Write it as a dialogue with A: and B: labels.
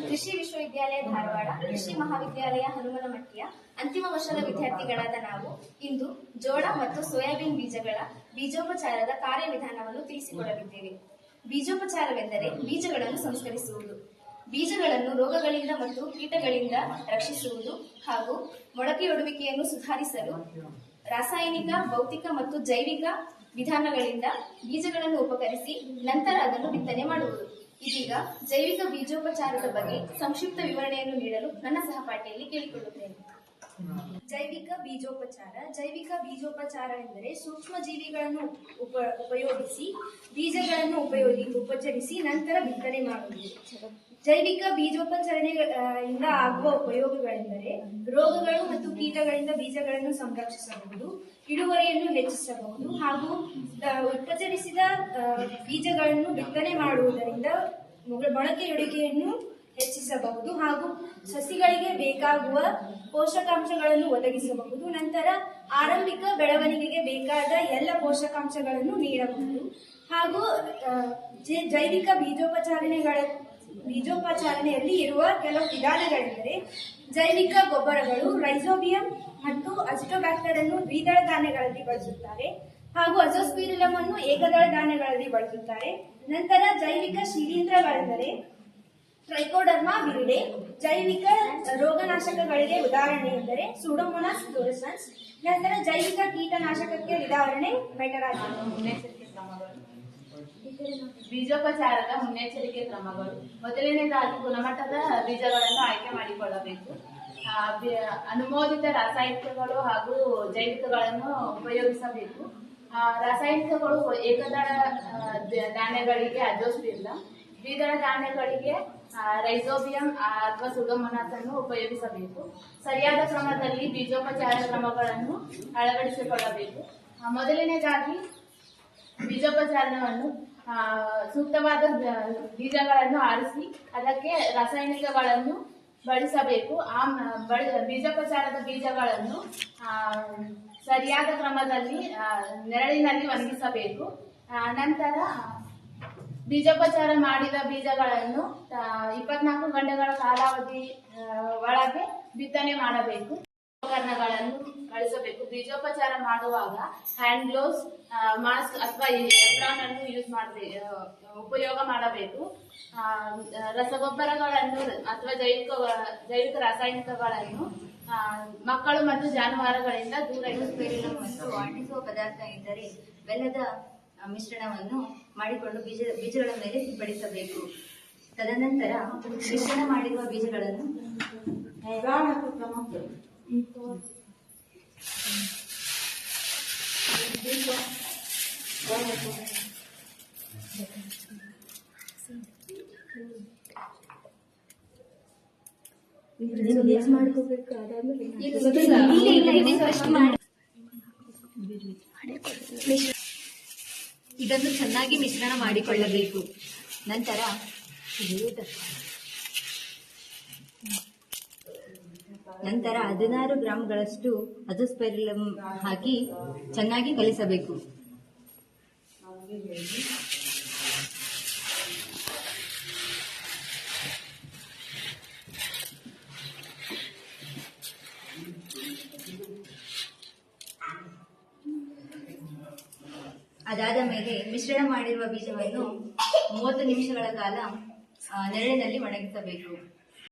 A: ಕೃಷಿ ವಿಶ್ವವಿದ್ಯಾಲಯ ಧಾರವಾಡ, ಕೃಷಿ ಮಹಾವಿದ್ಯಾಲಯ ಹನುಮನಮಟ್ಟಿಯ ಅಂತಿಮ ವರ್ಷದ ವಿದ್ಯಾರ್ಥಿಗಳಾದ ನಾವು ಇಂದು ಜೋಳ ಮತ್ತು ಸೋಯಾಬೀನ್ ಬೀಜಗಳ ಬೀಜೋಪಚಾರದ ಕಾರ್ಯವಿಧಾನವನ್ನು ತಿಳಿಸಿಕೊಡಲಿದ್ದೇವೆ. ಬೀಜೋಪಚಾರವೆಂದರೆ ಬೀಜಗಳನ್ನು ಸಂಸ್ಕರಿಸುವುದು, ಬೀಜಗಳನ್ನು ರೋಗಗಳಿಂದ ಮತ್ತು ಕೀಟಗಳಿಂದ ರಕ್ಷಿಸುವುದು ಹಾಗೂ ಮೊಳಕೆಯೊಡುವಿಕೆಯನ್ನು ಸುಧಾರಿಸಲು ರಾಸಾಯನಿಕ, ಭೌತಿಕ ಮತ್ತು ಜೈವಿಕ ವಿಧಾನಗಳಿಂದ ಬೀಜಗಳನ್ನು ಉಪಕರಿಸಿ ನಂತರ ಅದನ್ನು ಬಿತ್ತನೆ ಮಾಡುವುದು. ಇದೀಗ ಜೈವಿಕ ಬೀಜೋಪಚಾರದ ಬಗ್ಗೆ ಸಂಕ್ಷಿಪ್ತ ವಿವರಣೆಯನ್ನು ನೀಡಲು ನನ್ನ ಸಹಪಾಠಿಯಲ್ಲಿ ಕೇಳಿಕೊಳ್ಳುತ್ತೇನೆ. ಜೈವಿಕ ಬೀಜೋಪಚಾರವೆಂದರೆ ಸೂಕ್ಷ್ಮ ಜೀವಿಗಳನ್ನು ಉಪಯೋಗಿಸಿ ಬೀಜಗಳನ್ನು ಉಪಚರಿಸಿ ನಂತರ ಬಿತ್ತನೆ ಮಾಡುವುದು. ಜೈವಿಕ ಬೀಜೋಪಚಾರಣೆಯಿಂದ ಆಗುವ ಉಪಯೋಗಗಳೆಂದರೆ ರೋಗಗಳು ಮತ್ತು ಕೀಟಗಳಿಂದ ಬೀಜಗಳನ್ನು ಸಂರಕ್ಷಿಸಬಹುದು, ಇಳುವರಿಯನ್ನು ಹೆಚ್ಚಿಸಬಹುದು ಹಾಗೂ ಉಪಚರಿಸಿದ ಬೀಜಗಳನ್ನು ಬಿತ್ತನೆ ಮಾಡುವುದರಿಂದ ಮೊಳಕೆಯೊಡೆಯುವಿಕೆಯನ್ನು ಹೆಚ್ಚಿಸಬಹುದು ಹಾಗೂ ಸಸಿಗಳಿಗೆ ಬೇಕಾಗುವ ಪೋಷಕಾಂಶಗಳನ್ನು ಒದಗಿಸಬಹುದು. ನಂತರ ಆರಂಭಿಕ ಬೆಳವಣಿಗೆಗೆ ಬೇಕಾದ ಎಲ್ಲ ಪೋಷಕಾಂಶಗಳನ್ನು ನೀಡಬಹುದು. ಹಾಗೂ ಜೈವಿಕ ಬೀಜೋಪಚಾರಣೆಯಲ್ಲಿ ಇರುವ ಕೆಲವು ವಿಧಾನಗಳೆಂದರೆ ಜೈವಿಕ ಗೊಬ್ಬರಗಳು ರೈಸೋಬಿಯಂ ಮತ್ತು ಅಜಿಟೋಬ್ಯಾಕ್ಟರ್ ಅನ್ನು ದ್ವಿದಳ ಧಾನ್ಯಗಳಲ್ಲಿ ಬಳಸುತ್ತಾರೆ ಹಾಗೂ ಅಜೋಸ್ಪಿರಿಲಮ್ ಅನ್ನು ಏಕದಳ ಧಾನ್ಯಗಳಲ್ಲಿ ಬಳಸುತ್ತಾರೆ. ನಂತರ ಜೈವಿಕ ಶಿಲೀಂಧ್ರಗಳೆಂದರೆ ಟ್ರೈಕೋಡರ್ಮಾ ವಿರಿಡೆ. ಜೈವಿಕ ರೋಗನಾಶಕಗಳಿಗೆ ಉದಾಹರಣೆ ಎಂದರೆ ಸೂಡೋಮೋನಾಸ್ ಫ್ಲೋರೆಸೆನ್ಸ್. ನಂತರ ಜೈವಿಕ ಕೀಟನಾಶಕಕ್ಕೆ ಉದಾಹರಣೆ ಮೆಟರಾಜಿನ್.
B: ಬೀಜೋಪಚಾರದ ಮುನ್ನೆಚ್ಚರಿಕೆ ಕ್ರಮಗಳು. ಮೊದಲನೇದಾಗಿ ಗುಣಮಟ್ಟದ ಬೀಜಗಳನ್ನು ಆಯ್ಕೆ ಮಾಡಿಕೊಳ್ಳಬೇಕು. ಅನುಮೋದಿತ ರಾಸಾಯನಿಕಗಳು ಹಾಗೂ ಜೈವಿಕಗಳನ್ನು ಉಪಯೋಗಿಸಬೇಕು. ರಾಸಾಯನಿಕಗಳು ಏಕದಳ ಧಾನ್ಯಗಳಿಗೆ ಅಜೋಸ್ಪಿರಿಲಮ್, ದ್ವಿದಳ ಧಾನ್ಯಗಳಿಗೆ ರೈಸೋಬಿಯಂ ಅಥವಾ ಸುಡೋಮೋನಾಸ್ ಅನ್ನು ಉಪಯೋಗಿಸಬೇಕು. ಸರಿಯಾದ ಕ್ರಮದಲ್ಲಿ ಬೀಜೋಪಚಾರ ಕ್ರಮಗಳನ್ನು ಅಳವಡಿಸಿಕೊಳ್ಳಬೇಕು. ಮೊದಲನೇದಾಗಿ ಬೀಜೋಪಚಾರವನ್ನು ಸೂಕ್ತವಾದ ಬೀಜಗಳನ್ನು ಆರಿಸಿ ಅದಕ್ಕೆ ರಾಸಾಯನಿಕಗಳನ್ನು ಬಳಸಬೇಕು. ಬೀಜೋಪಚಾರದ ಬೀಜಗಳನ್ನು ಸರಿಯಾದ ಕ್ರಮದಲ್ಲಿ ನೆರಳಿನಲ್ಲಿ ಒಣಗಿಸಬೇಕು. ನಂತರ ಬೀಜೋಪಚಾರ ಮಾಡಿದ ಬೀಜಗಳನ್ನು 24 ಗಂಟೆಗಳ ಕಾಲಾವಧಿ ಒಳಗೆ ಬಿತ್ತನೆ ಮಾಡಬೇಕು. ಉಪಕರಣಗಳನ್ನು ಬಳಸಬೇಕು. ಬೀಜೋಪಚಾರ ಮಾಡುವಾಗ ಹ್ಯಾಂಡ್ ಗ್ಲೋವ್ಸ್, ಮಾಸ್ಕ್ ಅಥವಾ ಎಪ್ರಾನ್ ಅನ್ನು ಉಪಯೋಗ ಮಾಡಬೇಕು. ರಸಗೊಬ್ಬರಗಳನ್ನು ಅಥವಾ ಜೈವಿಕ ರಾಸಾಯನಿಕಗಳನ್ನು ಮಕ್ಕಳು ಮತ್ತು ಜಾನುವಾರುಗಳಿಂದ ದೂರ ಇಡಬೇಕು.
C: ಮತ್ತು ಅಂಟಿಸುವ ಪದಾರ್ಥ ಎಂದರೆ ಬೆಲ್ಲದ ಮಿಶ್ರಣವನ್ನು ಮಾಡಿಕೊಂಡು ಬೀಜಗಳ ಮೇಲೆ ಸಿಂಪಡಿಸಬೇಕು. ತದನಂತರ ಮಿಶ್ರಣ ಮಾಡಿರುವ ಬೀಜಗಳನ್ನು ಇದನ್ನು ಚೆನ್ನಾಗಿ ಮಿಶ್ರಣ ಮಾಡಿಕೊಳ್ಳಬೇಕು. ನಂತರ 16 ಗ್ರಾಂಗಳಷ್ಟು ಅಜೋಸ್ಪೈರಿಲಮ್ ಹಾಕಿ ಚೆನ್ನಾಗಿ ಕಲಿಸಬೇಕು. ಅದಾದ ಮೇಲೆ ಮಿಶ್ರಣ ಮಾಡಿರುವ ಬೀಜವನ್ನು 30 ನಿಮಿಷಗಳ ಕಾಲ ನೆರಳಿನಲ್ಲಿ ಒಣಗಿಸಬೇಕು.